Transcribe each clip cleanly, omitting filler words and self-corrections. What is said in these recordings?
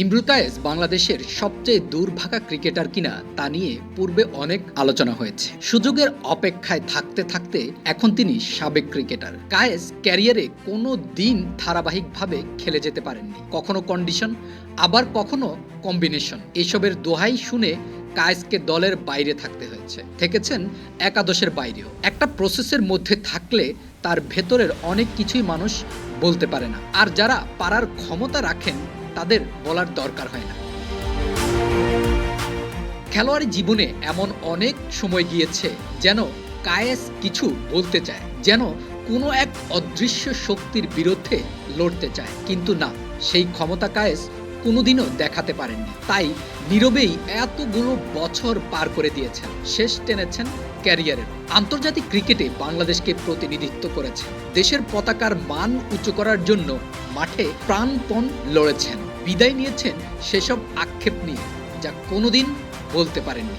ইমরুল কায়েস বাংলাদেশের সবচেয়ে দুর্ভাগা ক্রিকেটার কিনা তা নিয়ে পূর্বে অনেক আলোচনা হয়েছে। সুযোগের অপেক্ষায় থাকতে থাকতে এখন তিনি সাবেক ক্রিকেটার। কায়েস ক্যারিয়ারে কোনো দিন ধারাবাহিকভাবে খেলে যেতে পারেননি। কখনো কন্ডিশন, আবার কখনো কম্বিনেশন। এসবের দোহাই শুনে কায়েসকে দলের বাইরে থাকতে হয়েছে, থেকেছেন একাদশের বাইরেও। একটা প্রসেসের মধ্যে থাকলে তার ভেতরের অনেক কিছুই মানুষ বলতে পারে না, আর যারা পারার ক্ষমতা রাখেন তাদের বলার দরকার হয় না। খেলোয়াড়ি জীবনে এমন অনেক সময় গিয়েছে যেন কায়েস কিছু বলতে চায়, যেন কোনো এক অদৃশ্য শক্তির বিরুদ্ধে লড়তে চায়, কিন্তু না, সেই ক্ষমতা কায়েস কোনোদিনও দেখাতে পারেননি। তাই নীরবেই এতগুলো বছর পার করে দিয়েছেন, শেষ টেনেছেন ক্যারিয়ারের। আন্তর্জাতিক ক্রিকেটে বাংলাদেশকে প্রতিনিধিত্ব করেছেন, দেশের পতাকার মান উঁচু করার জন্য মাঠে প্রাণপণ লড়েছেন, বিদায় নিয়েছেন সেসব আক্ষেপ নিয়ে যা কোনোদিন বলতে পারেননি।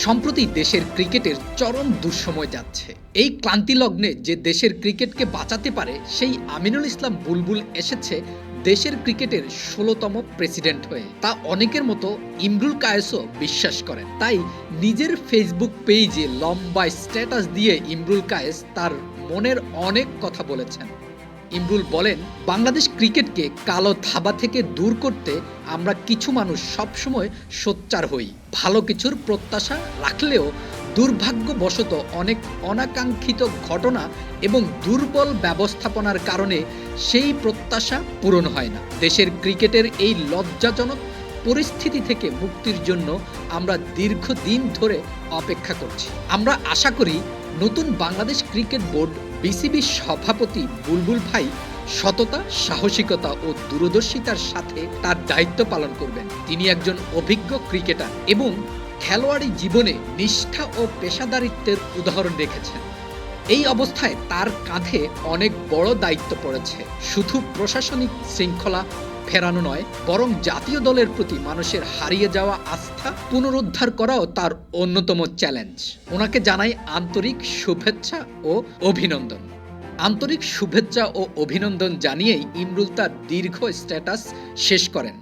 সম্প্রতি দেশের ক্রিকেটের চরম দুঃসময় যাচ্ছে। এই ক্লান্তি লগ্নে যে দেশের ক্রিকেটকে বাঁচাতে পারে সেই আমিনুল ইসলাম বুলবুল এসেছে দেশের ক্রিকেটের ১৬তম প্রেসিডেন্ট হয়ে। তা অনেকের মতো ইমরুল কায়েসও বিশ্বাস করেন। তাই নিজের ফেসবুক পেজে লম্বা স্ট্যাটাস দিয়ে ইমরুল কায়েস তার মনের অনেক কথা বলেছেন। ইমরুল বলেন, বাংলাদেশ ক্রিকেটকে কালো থাবা থেকে দূর করতে আমরা কিছু মানুষ সবসময় সোচ্চার হই। ভালো কিছুর প্রত্যাশা রাখলেও দুর্ভাগ্যবশত অনেক অনাকাঙ্ক্ষিত ঘটনা এবং দুর্বল ব্যবস্থাপনার কারণে সেই প্রত্যাশা পূরণ হয় না। দেশের ক্রিকেটের এই লজ্জাজনক পরিস্থিতি থেকে মুক্তির জন্য আমরা দীর্ঘদিন ধরে অপেক্ষা করছি। আমরা আশা করি নতুন বাংলাদেশ ক্রিকেট বোর্ড বিসিবির সভাপতি বুলবুল ভাই সততা, সাহসিকতা ও দূরদর্শিতার সাথে তার দায়িত্ব পালন করবেন। তিনি একজন অভিজ্ঞ ক্রিকেটার এবং খেলোয়াড়ি জীবনে নিষ্ঠা ও পেশাদারিত্বের উদাহরণ রেখেছেন। এই অবস্থায় তার কাঁধে অনেক বড় দায়িত্ব পড়েছে। শুধু প্রশাসনিক শৃঙ্খলা ফেরানো নয়, বরং জাতীয় দলের প্রতি মানুষের হারিয়ে যাওয়া আস্থা পুনরুদ্ধার করাও তার অন্যতম চ্যালেঞ্জ। ওনাকে জানাই আন্তরিক শুভেচ্ছা ও অভিনন্দন। আন্তরিক শুভেচ্ছা ও অভিনন্দন জানিয়েই ইমরুল তার দীর্ঘ স্ট্যাটাস শেষ করেন।